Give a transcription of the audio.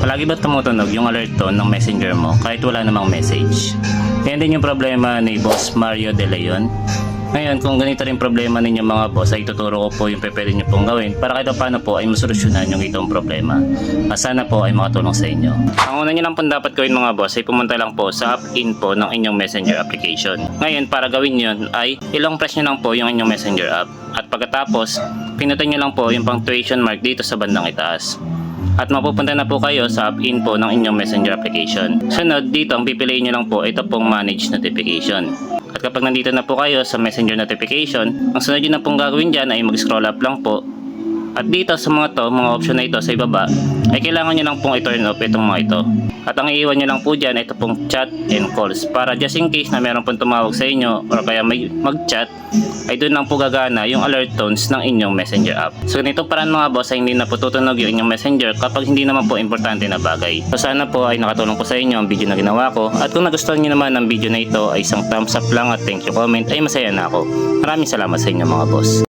Palagi ba tumutunog yung alert tone ng messenger mo kahit wala namang message? Yan din yung problema ni Boss Mario De Leon. Ngayon, kung ganito rin problema ninyo mga boss, ay tuturo ko po yung pwede nyo pong gawin para kahit paano po ay masolusyonan yung itong problema. Sana po ay makatulong sa inyo. Ang una nyo lang po dapat gawin mga boss ay pumunta lang po sa app info ng inyong messenger application. Ngayon, para gawin yun ay ilong press nyo lang po yung inyong messenger app. At pagkatapos, pinutin nyo lang po yung punctuation mark dito sa bandang itaas. At mapupunta na po kayo sa app info ng inyong messenger application. Sunod, dito ang pipiliin nyo lang po ito pong manage notification. At kapag nandito na po kayo sa messenger notification, ang sunod nyo na pong gagawin dyan ay mag-scroll up lang po. At dito sa mga option na ito sa ibaba, ay kailangan nyo lang pong i-turn off itong mga ito. At ang iiwan nyo lang po dyan ay ito pong chat and calls. Para just in case na meron pong tumawag sa inyo or kaya may mag-chat, ay doon lang po gagana yung alert tones ng inyong messenger app. So ganito paraan mga boss ay hindi na po tutunog yung inyong messenger kapag hindi naman po importante na bagay. So sana po ay nakatulong po sa inyo ang video na ginawa ko. At kung nagustuhan nyo naman ang video na ito ay isang thumbs up lang at thank you comment ay masaya na ako. Maraming salamat sa inyo mga boss.